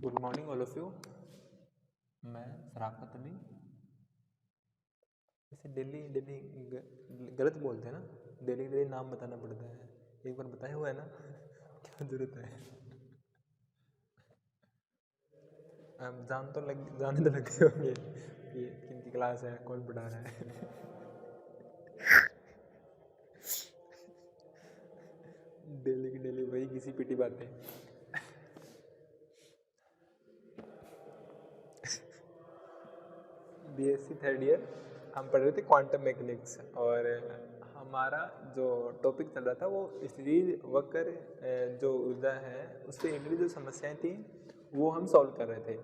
Good morning all of you. मैं शराफत अली। इसे daily daily गलत बोलते हैं ना, डेली डेली नाम बताना पड़ता है। एक बार बताया हुआ है ना क्या जरूरत है। आप जाने तो लग गए होंगे कि किनकी क्लास है, कौन पढ़ा रहा है। डेली की डेली वही किसी पीटी बातें। बीएससी थर्ड ईयर हम पढ़ रहे थे क्वांटम मैकेनिक्स, और हमारा जो टॉपिक चल रहा था वो स्थिर वक्र जो ऊर्जा है उस पर रिलेटेड जो समस्याएं थी वो हम सॉल्व कर रहे थे।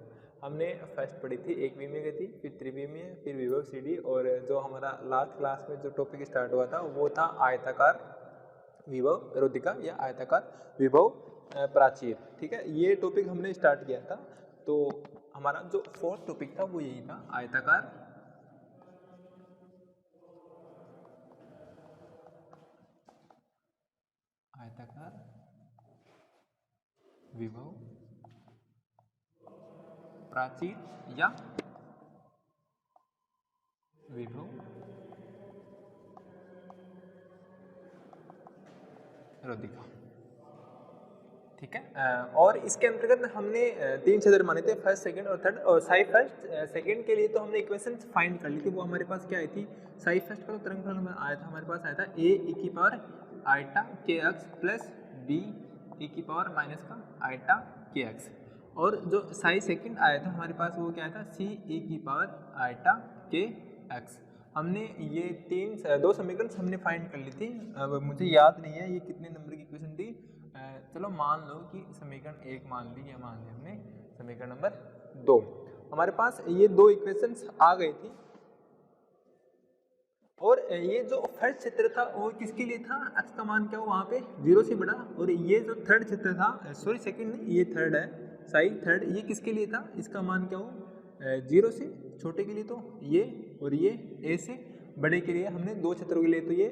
हमने फर्स्ट पढ़ी थी एक विमीय गति, फिर त्रिविमीय, फिर विभव सीडी, और जो हमारा लास्ट क्लास में जो टॉपिक स्टार्ट हुआ था वो था आयताकार विभव रोधिका या आयताकार विभव प्राचीर। ठीक है, ये टॉपिक हमने स्टार्ट किया था। तो हमारा जो फोर्थ टॉपिक था वो यही था, आयताकार विभव प्राचीर या विभव रोधिका। ठीक है, और इसके अंतर्गत हमने तीन क्षेत्र माने थे, फर्स्ट सेकंड और थर्ड। और साई फर्स्ट सेकंड के लिए तो हमने इक्वेशन फाइंड कर ली थी। वो हमारे पास क्या आई थी, साई फर्स्ट का तरंग फलन आया था, हमारे पास आया था ए की पावर आइटा के एक्स प्लस बी ई की पावर माइनस का आइटा के एक्स। और जो साई सेकंड आया था हमारे पास वो क्या आया था, सी ई की पावर आइटा के एक्स। हमने ये दो समीकरण हमने फाइंड कर ली थी। अब मुझे याद नहीं है ये कितने नंबर की इक्वेशन थी। चलो मान लो कि समीकरण एक मान ली, या मान ली हमने समीकरण नंबर 2। हमारे पास ये दो इक्वेशंस आ गई थी। और ये जो फर्स्ट क्षेत्र था वो किसके लिए था, x का मान क्या हो वहाँ पे 0 से बड़ा। और ये जो थर्ड क्षेत्र था, सॉरी सेकंड नहीं, ये थर्ड है, साई थर्ड, ये किसके लिए था, इसका मान क्या हो 0 से छोटे के लिए तो ये, और ये a से बड़े के लिए हमने दो क्षेत्रों के लिए तो ये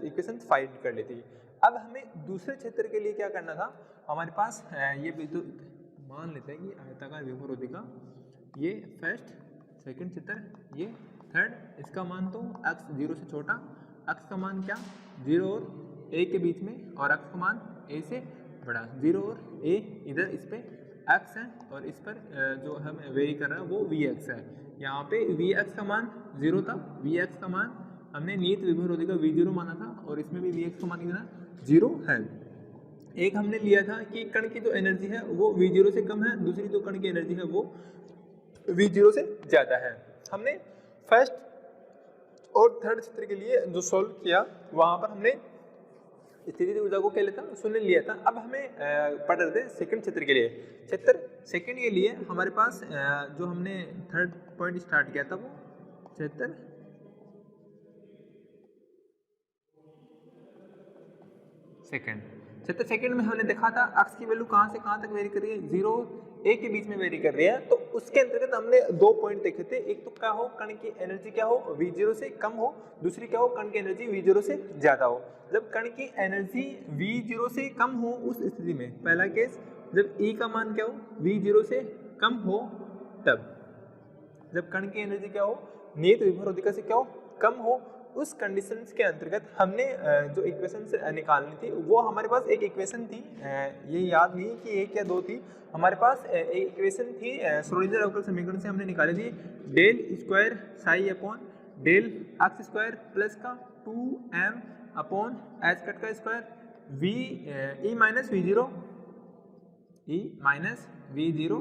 इक्वेशन फाइंड कर ली थी। अब हमें दूसरे क्षेत्र के लिए क्या करना था, हमारे पास ये तो मान लेते हैं कि आयताकार विभव रोधिका, ये फर्स्ट सेकंड क्षेत्र, ये थर्ड, इसका मान तो x 0 से छोटा, x का मान क्या 0 और a के बीच में, और x का मान a से बड़ा। 0 और a इधर इस पे x है, और इस पर जो हम वेरी कर रहे हैं वो vx है। यहाँ पे vx का मान 0 था, vx का मान हमने नियत विभव रोधिका v0 माना था, और इसमें भी vx का मान कितना 0 है। एक हमने लिया था कि कण की जो एनर्जी है वो v0 से कम है, दूसरी जो कण की एनर्जी है वो v0 से ज्यादा है। हमने फर्स्ट और थर्ड क्षेत्र के लिए जो सॉल्व किया वहां पर हमने स्थिति ऊर्जा को क्या लेता शून्य लिया था। अब हमें पढ़ रहे थे सेकंड क्षेत्र के लिए। क्षेत्र सेकंड के लिए हमारे पास जो हमने थर्ड पॉइंट स्टार्ट किया था वो क्षेत्र सेकंड। क्षेत्र सेकंड में हमने देखा था x की वैल्यू कहाँ से कहाँ तक वेरी कर रही है, 0 a के बीच में वेरी कर रही है। तो उसके अंतर्गत हमने दो पॉइंट देखे थे, एक तो क्या हो कण की एनर्जी क्या हो v0 से कम हो, दूसरी क्या हो कण की एनर्जी v0 से ज्यादा हो। जब कण की एनर्जी v0 से कम हो उस स्थिति में, पहला केस जब E का मान क्या हो v0 से कम हो, तब जब कण की एनर्जी क्या हो नियत विभव रोधिका से क्या हो कम हो, उस कंडीशंस के अंतर्गत हमने जो इक्वेशन निकालनी थी वो हमारे पास एक इक्वेशन थी, ये याद नहीं कि एक या दो थी, हमारे पास एक इक्वेशन थी श्रोडिंगर अवकल समीकरण से हमने निकाली थी, del square psi upon del x square plus का 2m अपॉन एच कट का square V E minus V zero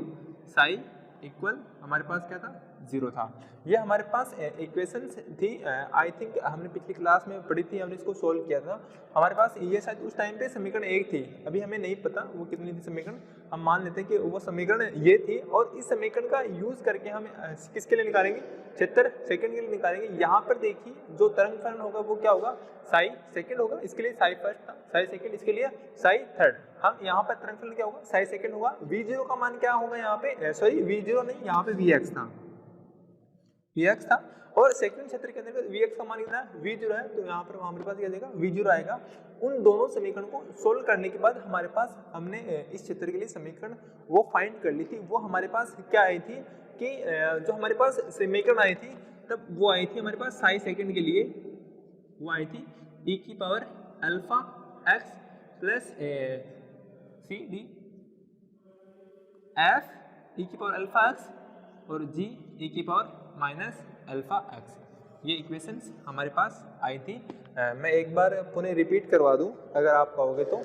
psi equal हमारे पास क्या था 0 था। ये हमारे पास इक्वेशन थी, आई थिंक हमने पिछली क्लास में पढ़ी थी, हमने इसको सोल्व किया था। हमारे पास ये शायद उस टाइम पे समीकरण एक थी, अभी हमें नहीं पता वो कितनी थी समीकरण, हम मान लेते हैं कि वो समीकरण ये थी। और इस समीकरण का यूज करके हम किसके लिए निकालेंगे, क्षेत्र सेकंड के लिए निकालेंगे। यहाँ पर देखिए जो तरंग फलन होगा वो क्या होगा साई सेकंड होगा, इसके लिए साई फर्स्ट था, साई सेकंड, इसके लिए साई थर्ड। हम यहाँ पर तरंग फलन क्या होगा साई सेकंड होगा, v0 का मान क्या होगा यहाँ पे, सॉरी v0 नहीं यहाँ पे vx था, वी एक्स था, और सेकंड क्षेत्र के अंदर वी एक्स का मान कितना है, वी जीरो है, तो यहाँ पर हमारे पास क्या देगा, वी जीरो आएगा। उन दोनों समीकरण को सोल्व करने के बाद हमारे पास हमने इस क्षेत्र के लिए समीकरण वो फाइंड कर ली थी। वो हमारे पास क्या आई थी कि जो हमारे पास समीकरण आई थी तब वो आई थी हमारे पास साई सेकंड के लिए, वो आई थी e की power alpha x plus c d f e की पावर अल्फा एक्स और g e की पावर माइनस अल्फा एक्स। ये इक्वेशंस हमारे पास आई थी। मैं एक बार पुनः रिपीट करवा दूं अगर आप कहोगे तो,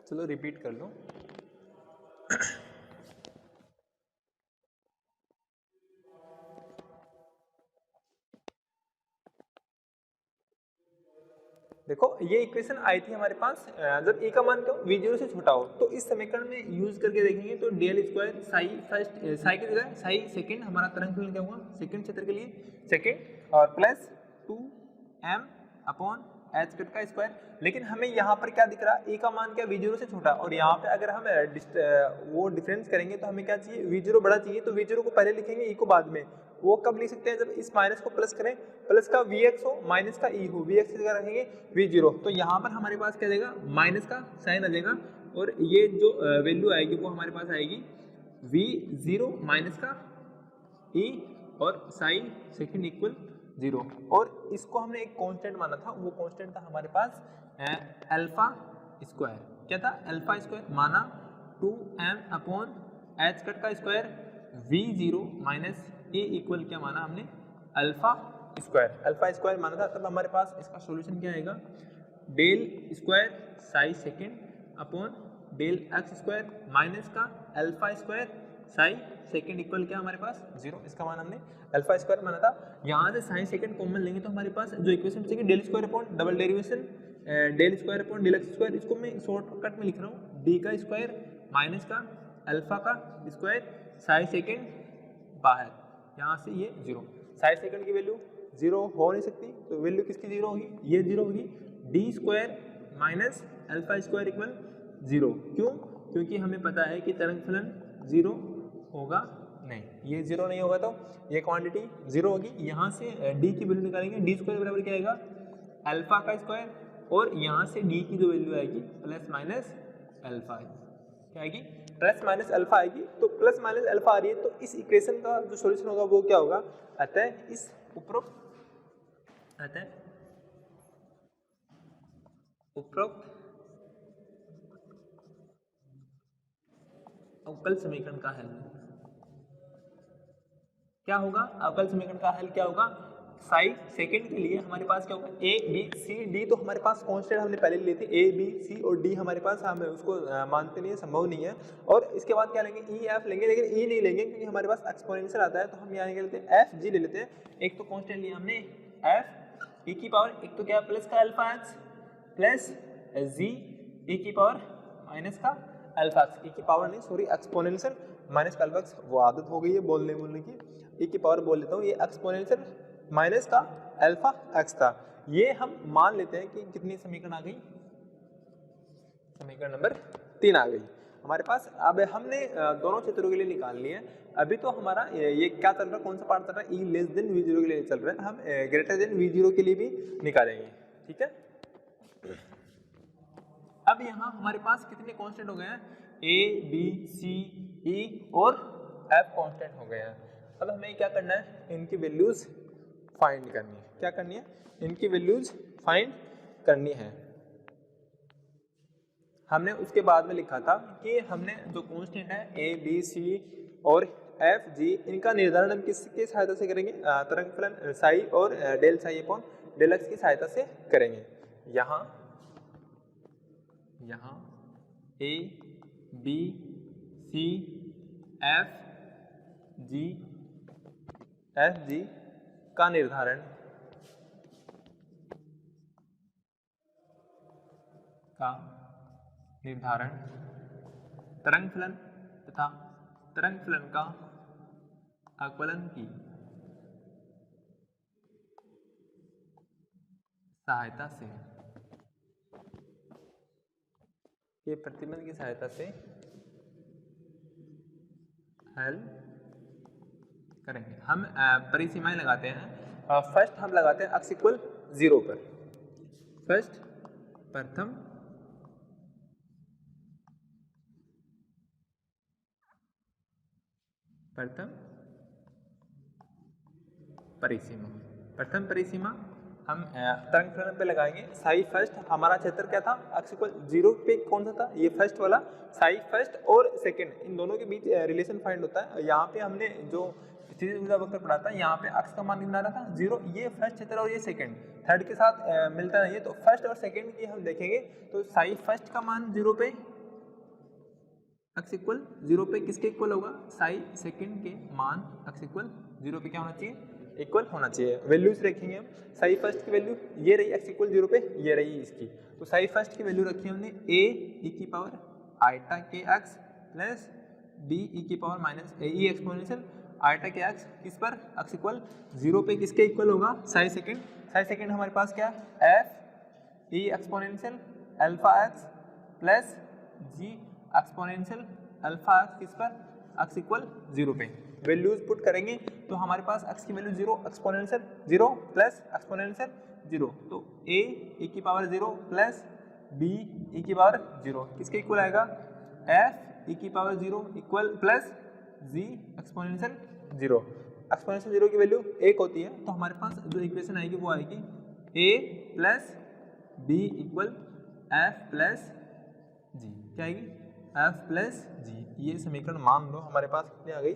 चलो रिपीट कर लो। देखो ये इक्वेशन आई थी हमारे पास जब ए का मान क्या हो, वी जीरो से छोटा हो, तो इस समीकरण में यूज करके देखेंगे तो del square psi first psi की जगह साई सेकंड हमारा तरंग फलन क्या हुआ, सेकंड क्षेत्र के लिए सेकंड, और plus 2m upon h cut का स्क्वायर। लेकिन हमें यहाँ पर क्या दिख रहा है, ए का मान क्या वी जीरो से छोटा, और यहाँ पे अगर हम वो डिफरेंस करेंगे तो हमें क्या चाहिए, वी जीरो बड़ा चाहिए, तो वी जीरो को पहले लिखेंगे, ई को बाद में। वो कब लिख सकते हैं, जब इस माइनस को प्लस करें, प्लस का वी एक्स हो माइनस का ई हो, वी एक्स की जगह रखेंगे वी जीरो, तो यहाँ पर हमारे पास क्या देगा, माइनस का साइन आ जाएगा, और ये जो वैल्यू आएगी वो हमारे पास आएगी वी जीरो माइनस का ई और साइन सेकंड इक्वल जीरो। और इसको हमने एक कांस्टेंट माना था, वो कांस्टेंट था हमारे पास अल्फा स्क्वायर। क्या था, अल्फा स्क्वायर माना 2m अपॉन एच कट का square we zero minus A equal क्या माना हमने, अल्फा स्क्वायर। अल्फा स्क्वायर माना था, तब हमारे पास इसका सॉल्यूशन क्या आएगा, del square psi second upon del x square minus का alpha square psi second equal क्या हमारे पास जीरो। इसका मान हमने अल्फा स्क्वायर माना था। यहाँ से साइन सेकंड कॉमन लेंगे तो हमारे पास जो इक्वेशन बचेगी del square upon double derivation del square upon del x square, इसको मैं शॉर्टकट में लिख रहा हूँ, डी का स्क्वायर माइनस का अल्फा का स्क्वायर साई सेकंड बाहर, यहाँ से ये जीरो। साई सेकंड की वैल्यू जीरो हो नहीं सकती, तो वैल्यू किसकी जीरो होगी, ये जीरो होगी। D square minus alpha square equal zero. क्यों, क्योंकि हमें पता है कि तरंग फलन जीरो होगा नहीं, ये जीरो नहीं होगा तो ये क्वांटिटी जीरो होगी। यहाँ से डी की वैल्यू निकालेंगे, डी स्क्वायर बराबर क्या आएगा, अल्फा का स्क्वायर, और यहाँ से डी की जो वैल्यू आएगी प्लस माइनस अल्फा क्या आएगी, प्लस माइनस अल्फा आएगी। तो प्लस माइनस अल्फा आ रही है, तो इस इक्वेशन का जो सॉल्यूशन होगा वो क्या होगा, अतः इस उपरोक्त अवकल समीकरण का हल क्या होगा, अवकल समीकरण का हल क्या होगा, साई सेकंड के लिए हमारे पास क्या होगा, ए बी सी डी, तो हमारे पास कांस्टेंट हमने पहले ली थी, ए बी सी और डी हमारे पास, हमें उसको मानते नहीं है, संभव नहीं है। और इसके बाद क्या लेंगे, ई एफ लेंगे, लेकिन ई नहीं लेंगे क्योंकि हमारे पास एक्सपोनेंशियल आता है, तो हम यहाँ क्या लेते हैं, एफ जी ले लेते हैं। एक तो कांस्टेंट लिया हमने एफ ई की पावर, एक तो क्या प्लस का अल्फा एक्स प्लस जी ई की पावर माइनस का अल्फा एक्स, ई की पावर नहीं सॉरी एक्सपोनेंशियल माइनस का अल्फा एक्स, वो आदत हो गई है बोलने की, ई की पावर बोल लेता हूँ, ये एक्सपोनेंशियल माइनस का अल्फा एक्स था। ये हम मान लेते हैं कि कितनी समीकरण आ गई, समीकरण नंबर 3 आ गई हमारे पास। अब हमने दोनों क्षेत्रों के लिए निकाल लिए। अभी तो हमारा ये क्या चल रहा है, कौन सा पार्ट चल रहा है, ई लेस देन वी जीरो के लिए चल रहा है, हम ग्रेटर देन वी जीरो के लिए भी निकालेंगे, ठीक है। अब यहाँ हमारे पास कितने कांस्टेंट हो गए हैं, ए बी सी ई और एफ कांस्टेंट हो गए हैं। अब हमें क्या करना है, इनकी वैल्यूज फाइंड करनी है। क्या करनी है, इनकी वैल्यूज फाइंड करनी है। हमने उसके बाद में लिखा था कि हमने जो कांस्टेंट है ए बी सी और एफ जी, इनका निर्धारण हम किसकी सहायता से करेंगे, तरंग फलन साई और del psi upon del x की सहायता से करेंगे। यहाँ A B C F G का निर्धारण तरंग फलन तथा तरंग फलन का आकलन की सहायता से, ये प्रतिबंध की सहायता से हल करेंगे। हम परिसीमाएं लगाते हैं। फर्स्ट हम लगाते हैं x इक्वल 0 पर। फर्स्ट प्रथम परिसीमा हम तरंग फलन पे लगाएंगे। साई फर्स्ट हमारा क्षेत्र क्या था, x इक्वल 0 पे कौन सा था, ये फर्स्ट वाला। साई फर्स्ट और सेकंड इन दोनों के बीच रिलेशन फाइंड होता है। यहाँ पे हमने जो वक्र पढ़ा था, यहाँ पे x का मान कितना रहा था 0। ये फर्स्ट क्षेत्र और ये सेकंड थर्ड के साथ मिलता नहीं है, तो फर्स्ट और सेकंड की हम देखेंगे। तो साई फर्स्ट का मान 0 पे, x इक्वल 0 पे किसके इक्वल होगा, साई सेकंड के मान x इक्वल 0 पे क्या होना चाहिए, इक्वल होना चाहिए। वैल्यूज रखेंगे हम। साई फर्स्ट की वैल्यू ये रही x इक्वल 0 पे, ये रही इसकी। तो साई फर्स्ट की वैल्यू रखी हमने a e की पावर आयटा के x प्लस b e की power minus a e exponential eta के x किस पर, x इक्वल 0 पे किसके इक्वल होगा, साई सेकंड। साई सेकंड हमारे पास क्या है, f e exponential alpha x plus g exponential alpha x किस पर, x इक्वल 0 पे। वैल्यूज पुट करेंगे तो हमारे पास x की वैल्यू 0 एक्सपोनेंशियल 0 प्लस एक्सपोनेंशियल 0, तो a e की पावर 0 प्लस b e की पावर 0 किसके इक्वल आएगा, f e की power 0 equal plus g exponential 0। Exponential 0 की वैल्यू 1 होती है, तो हमारे पास जो इक्वेशन आएगी वो आएगी a plus b equal f plus g। क्या आएगी, f प्लस g। ये समीकरण मान लो हमारे पास कितनी आ गई,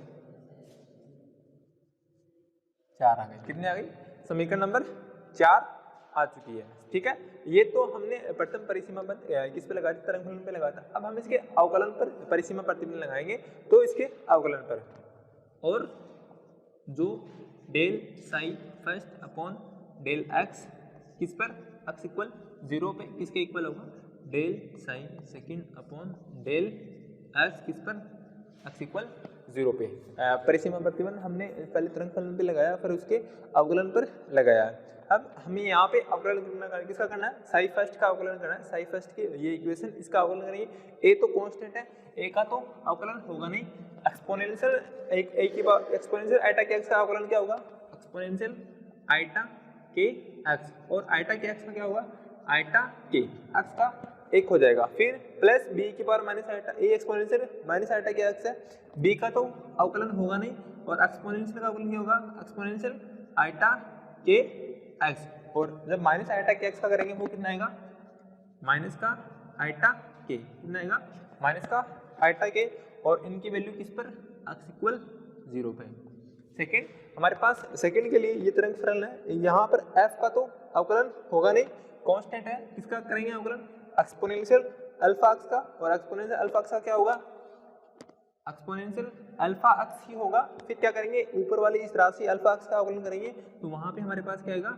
4 आ गई। कितनी आ गई, समीकरण नंबर 4 आ चुकी है। ठीक है, ये तो हमने प्रथम परिसीमा पर किस पे लगाया था, तरंग फलन पे लगाया था। अब हम इसके अवकलन पर परिसीमा प्रतिफलन लगाएंगे, तो इसके अवकलन पर, और जो del psi first upon del x किस पर, एक्स इक्वल 0 पे किसके इक्वल होगा, del psi second upon del x किस पर, एक्स इक्वल 0 पे। परिसीमा प्रतिबंध हमने पहले तरंग फलन पे लगाया, फिर उसके अवकलन पर लगाया। अब हमें यहाँ पे अवकलन करना, किसका करना है, साई फर्स्ट का अवकलन करना है। साई फर्स्ट की ये इक्वेशन, इसका अवकलन करेंगे। ए तो कांस्टेंट है, ए का तो अवकलन होगा नहीं। एक्सपोनेंशियल ए की बात, एक्सपोनेंशियल आइटा के एक्स का अवकलन क्या होगा, एक्सपोनेंशियल आइटा के एक्स, और आइटा के एक्स का क्या होगा, आइटा के एक्स का 1 हो जाएगा। फिर प्लस बी की power minus eta, a exponential minus eta के एक्स है, बी का तो अवकलन होगा नहीं, और एक्सपोनेंशियल का अवकलन क्या होगा, एक्सपोनेंशियल आइटा के एक्स। और जब माइनस आइटा के एक्स का करेंगे वो कितना आएगा, माइनस का आइटा के, कितना आएगा, माइनस का आइटा के, और इनकी वैल्यू किस पर, एक्स इक्वल 0 पे। सेकंड हमारे पास, सेकंड के लिए ये तरंग फलन है, यहाँ पर एफ का तो अवकलन होगा नहीं, कांस्टेंट है। किसका करेंगे अवकलन, एक्सपोनेंशियल अल्फा एक्स का, और एक्सपोनेंशियल अल्फा एक्स का क्या होगा, एक्सपोनेंशियल अल्फा एक्स ही होगा। फिर क्या करेंगे, ऊपर वाली इस राशि अल्फा एक्स का अवकलन करेंगे, तो वहां पे हमारे पास क्या आएगा,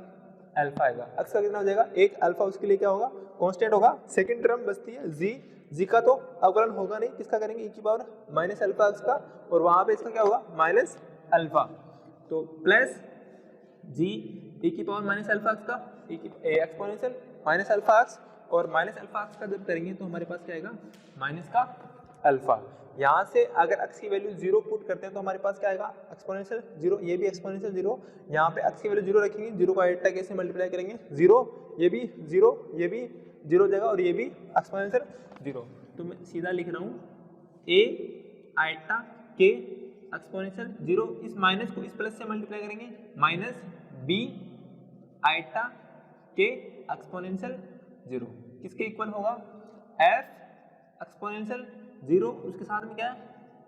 अल्फा आएगा। एक्स का कितना हो जाएगा, 1 अल्फा, उसके लिए क्या होगा, कांस्टेंट होगा। सेकंड टर्म बचती है जी, जी का तो अवकलन होगा नहीं, किसका करेंगे, e की पावर माइनस अल्फा एक्स का, और वहां पे इसका क्या होगा, माइनस अल्फा, तो प्लस जी e की पावर माइनस अल्फा एक्स का, एक्सपोनेंशियल माइनस अल्फा एक्स, और माइनस अल्फा एक्स का जब करेंगे तो हमारे पास क्या आएगा, माइनस का अल्फा। यहाँ से अगर x की वैल्यू 0 पुट करते हैं तो हमारे पास क्या आएगा, एक्सपोनेंशियल 0, ये भी एक्सपोनेंशियल 0। यहाँ पे x की वैल्यू 0 रखेंगे, 0 को आइटा कैसे मल्टीप्लाई करेंगे, 0, ये भी 0, ये भी 0 जगह, और ये भी एक्सपोनेंशियल 0। तो मैं सीधा लिख रहा हूँ a आइटा के एक्सपोनेंशियल 0, इस माइनस को इस प्लस से मल्टीप्लाई करेंगे, माइनस b आइटा के एक्सपोनेंशियल 0 किसके इक्वल होगा, f एक्सपोनेंशियल 0, उसके साथ में क्या है,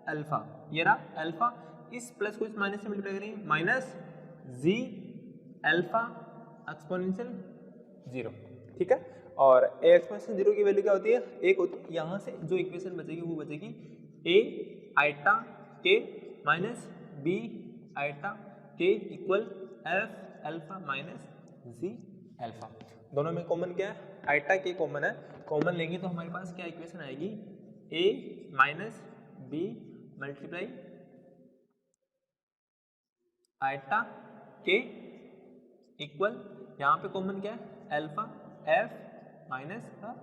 अल्फा, ये रहा अल्फा, इस प्लस को इस माइनस से मल्टीप्लाई करेंगे, माइनस जी अल्फा एक्सपोनेंशियल 0। ठीक है, और ए एक्सपोनेंशियल 0 की वैल्यू क्या होती है, 1 होती है। यहाँ से जो इक्वेशन बचेगी वो बचेगी a iota k minus b iota के इक्वल f अल्फा माइनस जी अल्फा। दोनों में कॉमन क्या है, आइटा के कॉमन है, कॉमन लेंगे तो हमारे पास क्या इक्वेशन आएगी, a minus b multiply eta के इक्वल, यहाँ पे कॉमन क्या है, अल्फा f माइनस का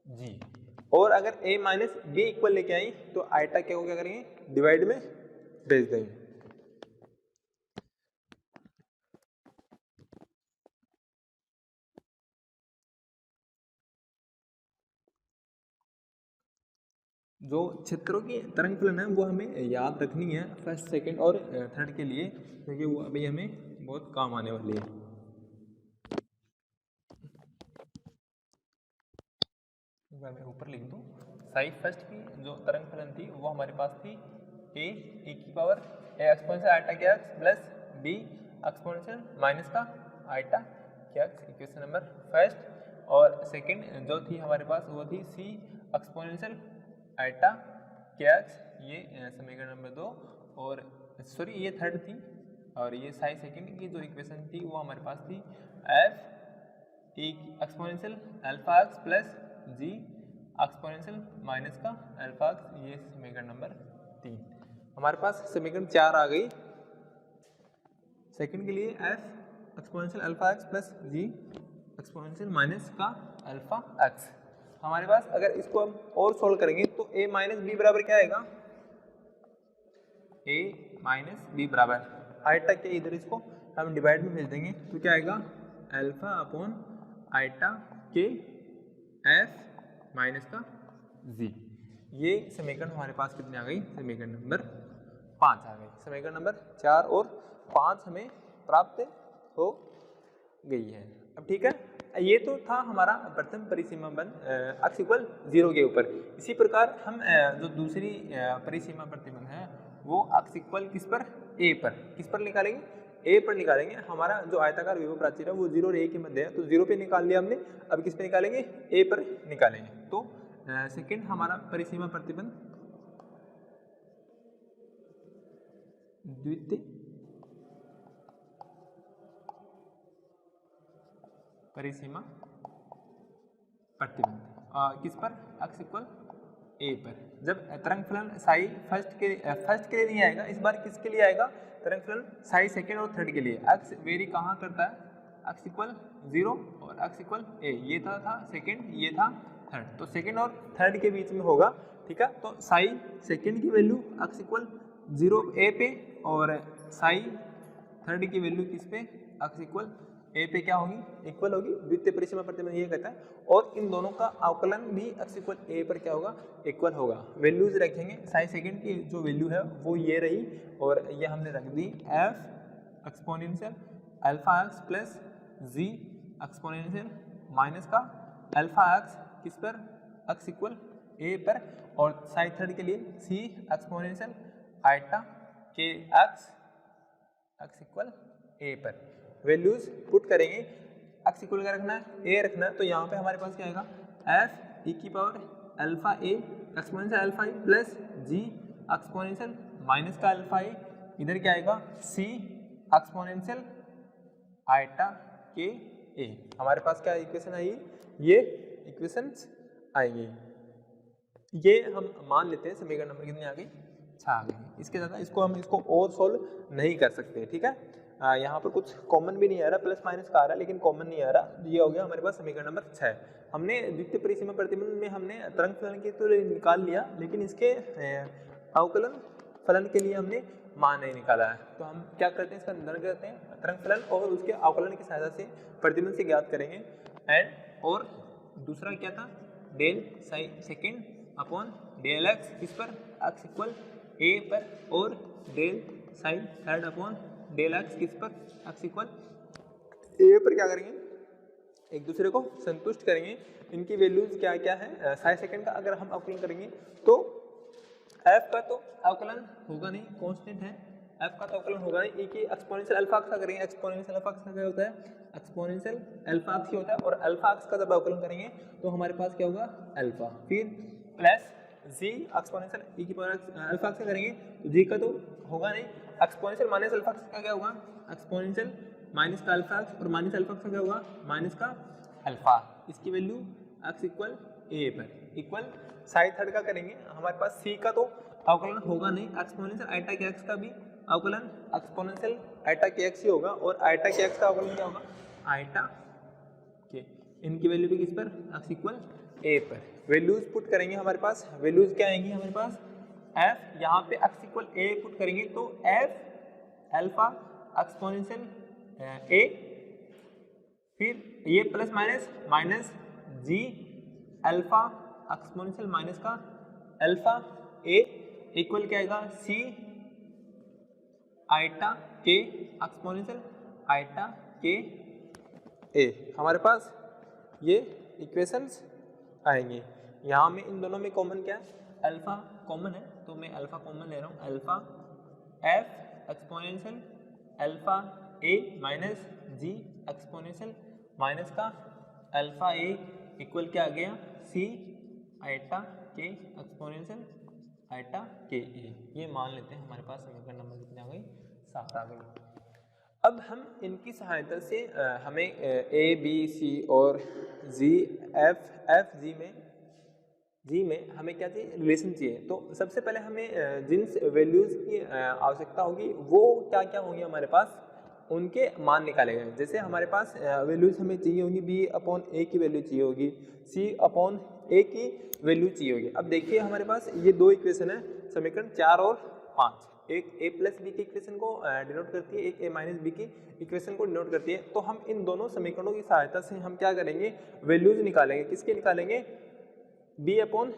g। और अगर a माइनस बी इक्वल लेके आई तो आइटा के को क्या करेंगे, डिवाइड में भेज देंगे। जो क्षेत्रों की तरंग फलन है वो हमें याद रखनी है फर्स्ट सेकंड और थर्ड के लिए, क्योंकि वो अभी हमें बहुत काम आने वाली है। मैं ऊपर लिख दूँ, साई फर्स्ट की जो तरंग फलन थी वो हमारे पास थी ए की पावर ए एक्सपोनेंशियल आइटा के x plus b exponential minus का आइटा के एक्स, इक्वेशन नंबर फर्स्ट। और सेकंड जो थी हमारे पास वो थी सी एक्सपोनेंशियल आइटा के एक्स, ये समीकरण नंबर 2। और सॉरी ये थर्ड थी, और ये साई सेकंड की जो इक्वेशन थी वो हमारे पास थी f exponential alpha x plus g exponential minus का अल्फा एक्स, ये समीकरण नंबर 3। हमारे पास समीकरण 4 आ गई सेकंड के लिए, f exponential alpha x plus g exponential minus का अल्फा एक्स। हमारे पास अगर इसको हम और सोल्व करेंगे तो a माइनस बी बराबर क्या आएगा, a माइनस बी बराबर आइटा के, इधर इसको हम डिवाइड में भेज देंगे तो क्या आएगा अल्फा अपॉन आइटा के एफ माइनस का जी। ये समीकरण हमारे पास कितने आ गई, समीकरण नंबर 5 आ गई। समीकरण नंबर 4 और 5 हमें प्राप्त हो गई है। अब ठीक है, ये तो था हमारा प्रथम परिसीमा बंध एक्स इक्वल 0 के ऊपर। इसी प्रकार हम जो दूसरी परिसीमा प्रतिबंध है वो एक्स इक्वल किस पर, ए पर, किस पर निकालेंगे, ए पर निकालेंगे। हमारा जो आयताकार विभव प्राचीर है वो 0 और ए के मध्य है, तो 0 पे निकाल लिया हमने, अब किस पे निकालेंगे, ए पर निकालेंगे। तो सेकंड हमारा परिसीमा प्रतिबंध द्वितीय परिसीमा प्रतिबंध किस पर, एक्स इक्वल ए पर। जब तरंग फलन साई फर्स्ट के लिए नहीं आएगा, इस बार किसके लिए आएगा, तरंग फलन साई सेकंड और थर्ड के लिए। एक्स वेरी कहाँ करता है, एक्स इक्वल 0 और एक्स इक्वल ए, ये था सेकंड, ये था थर्ड, तो सेकंड और थर्ड के बीच में होगा। ठीक है, तो साई सेकंड की वैल्यू एक्स इक्वल 0 ए पे, और साई थर्ड की वैल्यू किस पे, एक्स इक्वल ए पे क्या होगी, इक्वल होगी। द्वितीय परिसीमा प्रतिबंध ये कहता है, और इन दोनों का अवकलन भी एक्स इक्वल ए पर क्या होगा, इक्वल होगा। वैल्यूज रखेंगे, साई सेकंड की जो वैल्यू है वो ये रही, और ये हमने रख दी f exponential alpha x plus g exponential minus का अल्फा एक्स किस पर, एक्स इक्वल ए पर, और साई थर्ड के लिए सी एक्सपोनेंशियल आइटा के एक्स इक्वल ए पर। वैल्यूज पुट करेंगे, एक्स इक्वल क्या रखना है, ए रखना है, तो यहाँ पे हमारे पास क्या आएगा, एफ ई की power alpha a exponential alpha a plus g exponential minus का अल्फा ए, इधर क्या आएगा, सी एक्सपोनेंशियल आइटा के ए। हमारे पास क्या इक्वेशन आई, ये इक्वेशंस आएंगी। ये हम मान लेते हैं समीकरण नंबर कितनी आ गई, 6 आ गई। इसके ज़्यादा हम इसको और सोल्व नहीं कर सकते। ठीक है, यहाँ पर कुछ कॉमन भी नहीं आ रहा, प्लस माइनस का आ रहा है लेकिन कॉमन नहीं आ रहा। ये हो गया हमारे पास समीकरण नंबर 6। हमने द्वितीय परिसीमा प्रतिबंध में हमने तरंग फलन के तो निकाल लिया, लेकिन इसके अवकलन फलन के लिए हमने मान नहीं निकाला है। तो हम क्या करते हैं, इसका निर्धारण करते हैं तरंग फलन और उसके अवकलन की सहायता से प्रतिबंध से ज्ञात करेंगे। एंड और दूसरा क्या था, del psi second upon del x किस पर, एक्स इक्वल ए पर, और del psi third upon del x किस पर, एक्स इक्वल ए पर। क्या करेंगे, एक दूसरे को संतुष्ट करेंगे। इनकी वैल्यूज क्या क्या है, साई सेकंड का अगर हम अवकलन करेंगे तो एफ का तो अवकलन होगा नहीं, कांस्टेंट है, एफ का तो अवकलन होगा नहीं। ए की एक्सपोनेंशियल अल्फा एक्स का करेंगे, एक्सपोनेंशियल अल्फा एक्स का क्या होता है, एक्सपोनेंशियल अल्फा एक्स ही होता है, और अल्फा एक्स का जब अवकलन करेंगे तो हमारे पास क्या होगा, अल्फा, फिर प्लस जी एक्सपोनेंशियल ई की पावर अल्फा एक्स का करेंगे तो जी का तो होगा नहीं, एक्सपोनेंशियल माइनस अल्फा एक्स का क्या होगा, एक्सपोनेंशियल माइनस का अल्फा एक्स, और माइनस अल्फा एक्स का क्या होगा, माइनस का अल्फा। इसकी वैल्यू एक्स इक्वल ए पर, इक्वल साई थर्ड का करेंगे, हमारे पास सी का तो अवकलन होगा नहीं, एक्सपोनेंशियल आइटा के एक्स का भी अवकलन एक्सपोनेंशियल आइटा के एक्स ही होगा, और आइटा के एक्स का अवकलन क्या होगा, आइटा के, इनकी वैल्यू भी किस पर, एक्स इक्वल ए पर। वैल्यूज पुट करेंगे, हमारे पास वैल्यूज क्या आएंगी, हमारे पास एफ, यहाँ पे एक्स इक्वल ए पुट करेंगे तो एफ अल्फा एक्सपोनेंशियल ए, फिर ये प्लस माइनस माइनस जी अल्फा एक्सपोनेंशियल माइनस का अल्फा ए इक्वल क्या आएगा सी आइटा के एक्सपोनेंशियल आइटा के ए। हमारे पास ये इक्वेशंस आएंगी। यहाँ में इन दोनों में कॉमन क्या है, अल्फा कॉमन है, तो मैं अल्फा कॉमन ले रहा हूँ। अल्फा एफ एक्सपोनेंशियल अल्फा ए माइनस जी एक्सपोनेंशियल माइनस का अल्फा ए इक्वल क्या आ गया सी आइटा के एक्सपोनेंशियल आइटा के ए। ये मान लेते हैं हमारे पास समीकरण नंबर कितनी आ गई, 7 आ गई। अब हम इनकी सहायता से हमें ए बी सी और जी एफ जी में हमें क्या चाहिए, रिलेशन चाहिए। तो सबसे पहले हमें जिन वैल्यूज़ की आवश्यकता होगी वो क्या क्या होंगी हमारे पास, उनके मान निकाले गए। जैसे हमारे पास वैल्यूज़ हमें चाहिए होंगी बी अपॉन ए की वैल्यू चाहिए होगी, सी अपॉन ए की वैल्यू चाहिए होगी। अब देखिए हमारे पास ये दो इक्वेशन है, समीकरण 4 और 5, एक ए प्लस बी की इक्वेशन को डिनोट करती है, एक ए माइनस बी की इक्वेशन को डिनोट करती है। तो हम इन दोनों समीकरणों की सहायता से हम क्या करेंगे, वैल्यूज निकालेंगे। किसके निकालेंगे, बी अपॉन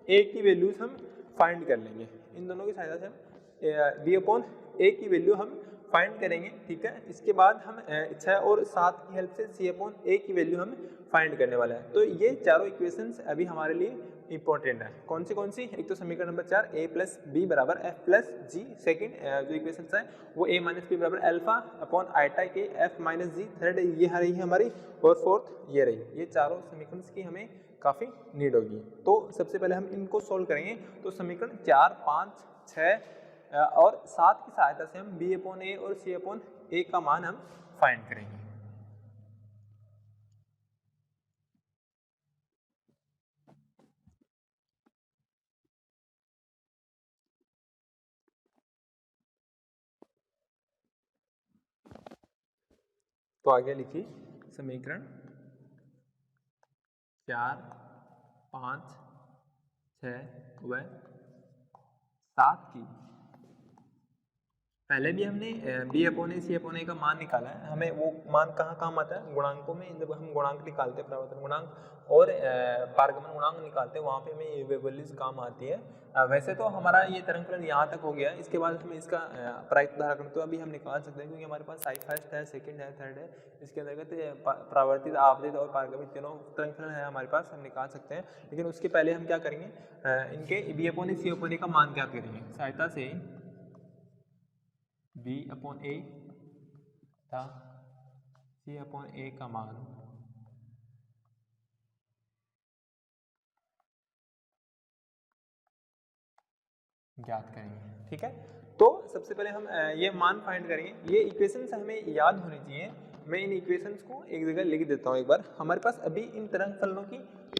ए की वैल्यूज हम फाइंड कर लेंगे। इन दोनों की सहायता से हम बी अपॉन ए की वैल्यू हम फाइंड करेंगे, ठीक है। इसके बाद हम 6 और 7 की हेल्प से सी अपॉन ए की वैल्यू हम फाइंड करने वाला है। तो ये चारों इक्वेशंस अभी हमारे लिए इंपॉर्टेंट है। कौन सी, एक तो समीकरण नंबर 4 ए प्लस बी बराबर एफ प्लस जी, सेकेंड जो इक्वेशन है वो ए माइनस बी बराबर अल्फा अपॉन आइटा के एफ माइनस जी, थर्ड ये रही है हमारी, और फोर्थ ये रही। ये चारों समीकरण की हमें काफ़ी नीड होगी। तो सबसे पहले हम इनको सोल्व करेंगे। तो समीकरण 4, 5, 6 और 7 की सहायता से हम बी अपॉन ए और सी अपॉन ए का मान हम फाइंड करेंगे। तो आगे लिखिए समीकरण 4, 5, 6 व 7 की, पहले भी हमने बी अपॉन ए सी अपॉन ए का मान निकाला है। हमें वो मान कहाँ काम आता है, गुणांकों में। जब हम गुणांक निकालते हैं, परावर्तन गुणांक और पारगमन गुणांक निकालते हैं, वहाँ पे हमें ये वैल्यूज काम आती है। वैसे तो हमारा ये तरंगफलन यहाँ तक हो गया है। इसके बाद हमें इसका प्रायिक उदाहरण तो अभी हम निकाल सकते हैं, क्योंकि हमारे पास फर्स्ट है, सेकंड है, थर्ड है। इसके अंतर्गत परावर्तित, आपतित और पारगमित तीनों तरंगफलन है हमारे पास, हम निकाल सकते हैं। लेकिन उसके पहले हम क्या करेंगे, इनके बी अपॉन ए सी अपॉन ए का मान क्या करेंगे, सहायता से बी अपॉन ए था सी अपॉन ए का मान ज्ञात करेंगे, ठीक है। तो सबसे पहले हम ये मान फाइंड करेंगे। ये इक्वेशंस हमें याद होनी चाहिए। मैं इन इक्वेशंस को एक जगह लिख देता हूँ एक बार। हमारे पास अभी इन तरंग फलनों की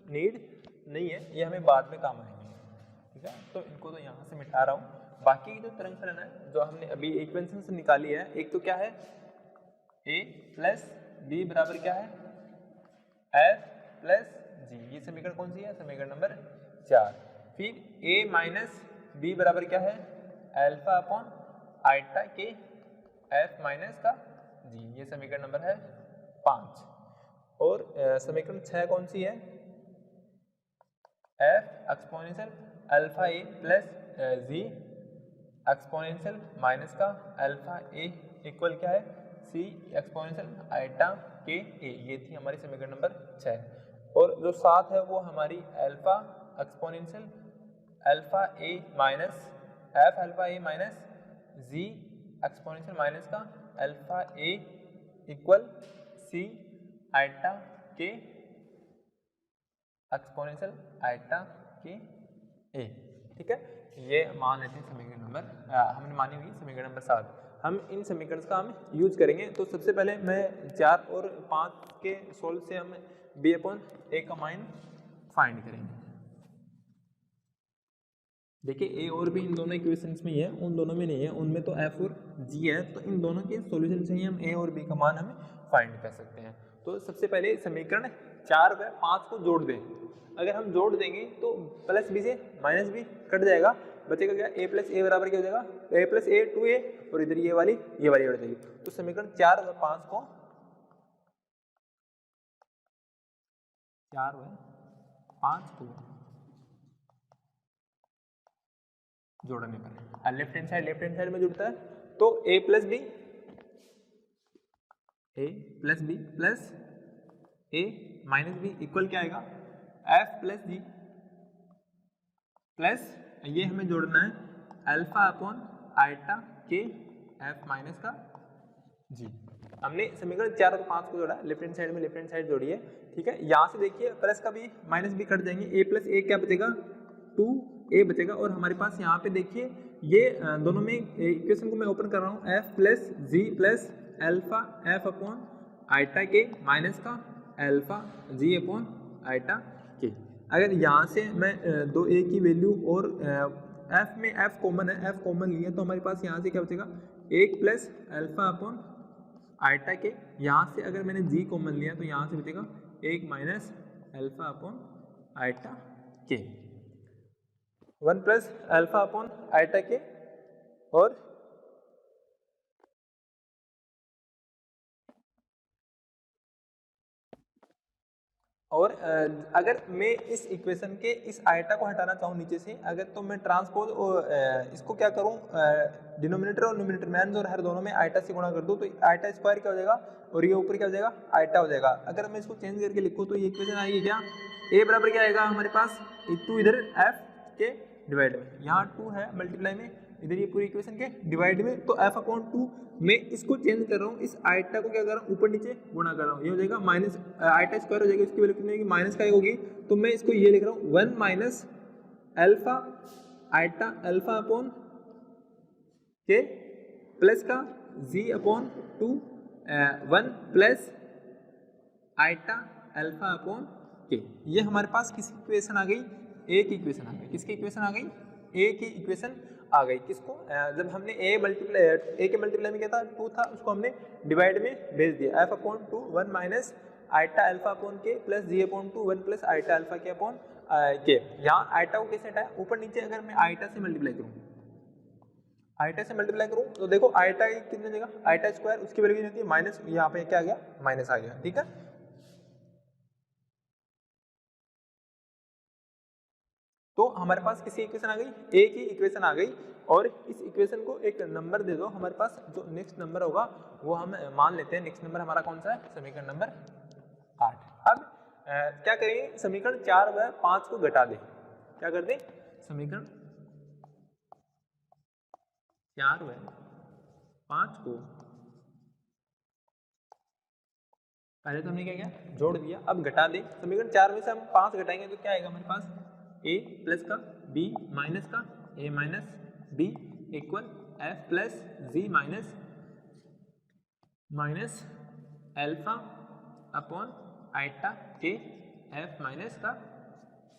नीड नहीं है, ये हमें बाद में काम आएंगे, ठीक है। तो इनको तो यहाँ से मिटा रहा हूँ। बाकी जो तरंग फलन है जो हमने अभी इक्वेशन से निकाली है, एक तो क्या है ए प्लस बी बराबर क्या है एफ प्लस जी। ये समीकरण कौन सी है, समीकरण नंबर 4। फिर ए माइनस बी बराबर क्या है अल्फा अपॉन आइटा के एफ माइनस का जी। ये समीकरण नंबर है 5। और समीकरण 6 कौन सी है, F exponential alpha a plus g exponential minus का अल्फा ए इक्वल क्या है सी एक्सपोनेंशियल आइटा के ए। ये थी हमारी समीकरण नंबर 6। और जो 7 है वो हमारी अल्फा एक्सपोनेंशियल अल्फा ए माइनस एफ अल्फा ए माइनस जी एक्सपोनेंशियल माइनस का अल्फा ए इक्वल सी आइटा के एक्सपोनेंशियल आइटा के ए, ठीक है। ये मान लेते हैं समीकरण नंबर हमने मानी हुई समीकरण नंबर 7। हम इन समीकरण का हम यूज करेंगे। तो सबसे पहले मैं 4 और 5 के सोल्व से हम बी अपॉन ए का मान फाइंड करेंगे। देखिए ए और बी इन दोनों इक्वेशंस में ही है, उन दोनों में नहीं है, उनमें तो एफ और जी है। तो इन दोनों के सॉल्यूशन से ही हम ए और बी का मान हम फाइंड कर सकते हैं। तो सबसे पहले समीकरण 4 व 5 को जोड़ दें। अगर हम जोड़ देंगे तो प्लस बी से माइनस बी कट जाएगा, बचेगा क्या ए प्लस ए बराबर क्या हो जाएगा ए प्लस ए 2a, और इधर ये वाली उड़ जाएगी। तो समीकरण 4 व 5 को 4 व 5 को जोड़ने पर। लेफ्ट हैंड साइड में जुड़ता है तो a plus b plus a minus b equal क्या आएगा f प्लस जी प्लस ये हमें जोड़ना है अल्फा अपॉन आइटा के f माइनस का जी। हमने समीकरण 4 और 5 को जोड़ा, लेफ्ट हैंड साइड जोड़ी है, ठीक है। यहाँ से देखिए प्लस का भी माइनस भी कट जाएंगे, a प्लस a क्या बचेगा 2a बचेगा। और हमारे पास यहाँ पे देखिए ये दोनों में इक्वेशन को मैं ओपन कर रहा हूँ f plus g plus alpha f upon eta k minus का alpha g upon eta k. अगर यहाँ से मैं दो a की वैल्यू और f में f कॉमन है, f कॉमन लिया तो हमारे पास यहाँ से क्या बचेगा 1 प्लस अल्फा अपॉन आइटा के। यहाँ से अगर मैंने g कॉमन लिया तो यहाँ से बचेगा 1 माइनस अल्फा अपॉन आइटा के, 1 प्लस अल्फा अपॉन आइटा के। और अगर मैं इस इक्वेशन के इस आइटा को हटाना चाहूँ नीचे से, अगर तो मैं ट्रांसपोज इसको क्या करूँ डिनोमिनेटर और न्यूमरेटर में और हर दोनों में आइटा से गुणा कर दूँ तो आइटा स्क्वायर क्या हो जाएगा और ये ऊपर क्या हो जाएगा आइटा हो जाएगा। अगर मैं इसको चेंज करके लिखूँ तो ये इक्वेशन आएगी क्या a बराबर क्या आएगा हमारे पास 2 इधर f के डिवाइड में, यहाँ 2 है मल्टीप्लाई में, इधर ये पूरी इक्वेशन के डिवाइड में, तो f अपॉन 2 मैं इसको चेंज कर रहा हूँ, इस आइटा को क्या कर रहा हूँ ऊपर नीचे गुणा कर रहा हूँ, ये हो जाएगा माइनस आइटा स्क्वायर हो जाएगा, इसकी वैल्यू कितनी होगी माइनस का होगी, तो मैं इसको ये लिख रहा हूँ 1 minus alpha eta alpha upon k plus का g upon 2 1 plus eta alpha upon k. ये हमारे पास किसकी इक्वेशन आ गई ए की इक्वेशन आ गई, किसकी इक्वेशन आ गई ए की इक्वेशन आ गई। किसको जब हमने ए के मल्टीप्लाई में क्या था 2 था, उसको हमने डिवाइड में भेज दिया f upon 2 1 minus eta alpha upon k plus g upon 2 1 plus eta alpha k upon k. यहाँ आइटा को कैसे हटाया ऊपर नीचे, अगर मैं आइटा से मल्टीप्लाई करूँ तो देखो आइटा कितने देगा आइटा स्क्वायर, उसकी वैल्यू कितनी होती है माइनस, यहाँ पे क्या आ गया माइनस आ गया, ठीक है। तो हमारे पास किसी इक्वेशन आ गई ए की इक्वेशन आ गई, और इस इक्वेशन को एक नंबर दे दो, हमारे पास जो नेक्स्ट नंबर होगा वो हम मान लेते हैं। नेक्स्ट नंबर हमारा कौन सा है समीकरण नंबर 8। अब क्या करेंगे समीकरण 4 व 5 को घटा दें, क्या कर दें समीकरण 4 व 5 को पहले तो हमने क्या किया जोड़ दिया, अब घटा दें। समीकरण 4 में से हम 5 घटाएंगे तो क्या आएगा हमारे पास a प्लस का b माइनस का a minus b equal f plus G minus alpha upon eta के f माइनस का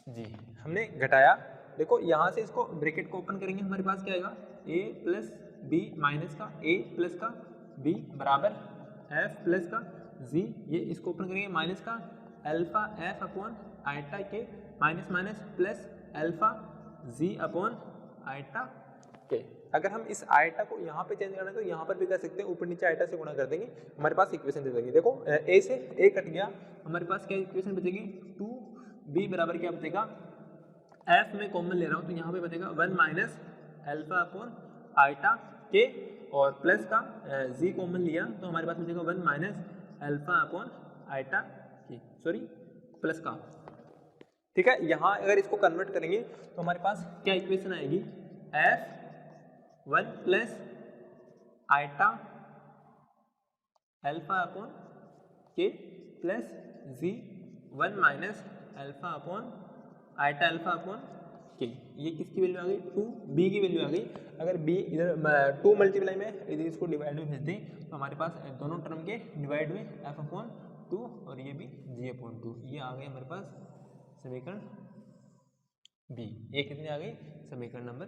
जी। हमने घटाया, देखो यहाँ से इसको ब्रैकेट को ओपन करेंगे, हमारे पास क्या आएगा a प्लस b माइनस का a प्लस का b बराबर f प्लस का जी, ये इसको ओपन करेंगे माइनस का alpha f upon eta k minus minus plus alpha g upon eta k. अगर हम इस आइटा को यहाँ पे चेंज करना है तो यहाँ पर भी कर सकते हैं, ऊपर नीचे आइटा से गुणा कर देंगे, हमारे पास इक्वेशन दे देंगे। देखो ए से ए कट गया, हमारे पास क्या इक्वेशन बचेगी 2b बराबर क्या बचेगा f में कॉमन ले रहा हूँ तो यहाँ पे बचेगा 1 माइनस अल्फा अपॉन आइटा के, और प्लस का जी कॉमन लिया तो हमारे पास बचेगा 1 माइनस अल्फा अपॉन आइटा के, सॉरी प्लस का, ठीक है। यहाँ अगर इसको कन्वर्ट करेंगे तो हमारे पास क्या इक्वेशन आएगी f1 plus eta alpha upon k plus g 1 minus alpha upon eta alpha upon k. ये किसकी वैल्यू आ गई 2b की वैल्यू आ गई। अगर b इधर 2 मल्टीप्लाई में इधर इसको डिवाइड में भेज दें तो हमारे पास दोनों टर्म के डिवाइड में f अपॉन 2 और ये भी g अपॉन 2, ये आ गए हमारे पास समीकरण बी। ये कितनी आ गई समीकरण नंबर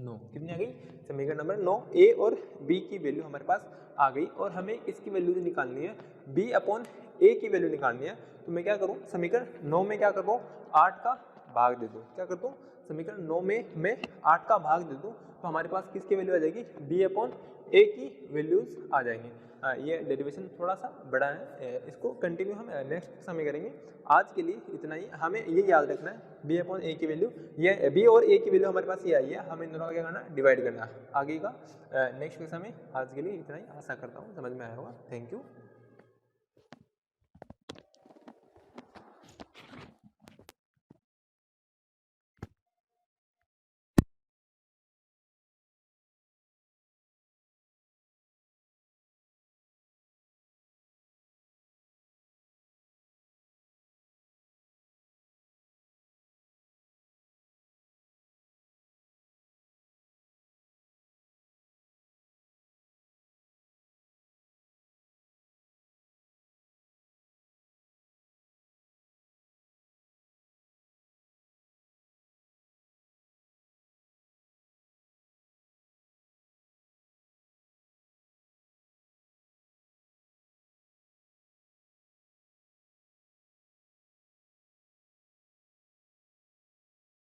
9, कितनी आ गई समीकरण नंबर 9, ए और बी की वैल्यू हमारे पास आ गई, और हमें इसकी वैल्यू निकालनी है बी अपॉन ए की वैल्यू निकालनी है। तो मैं क्या करूं समीकरण 9 में क्या कर रहा हूँ 8 का भाग दे दूँ, क्या करता हूँ समीकरण 9 में मैं 8 का भाग दे दूँ तो हमारे पास किसकी वैल्यू आ जाएगी, b/a की वैल्यूज आ जाएंगी। ये डेरिवेशन थोड़ा सा बड़ा है, इसको कंटिन्यू हम नेक्स्ट समय करेंगे। आज के लिए इतना ही, हमें ये याद रखना है b/a की वैल्यू, ये b और a की वैल्यू हमारे पास ये आई है, हमें इन दोनों का क्या करना है, डिवाइड करना। आगे का नेक्स्ट समय, आज के लिए इतना ही, आशा करता हूँ समझ में आया होगा। Thank you.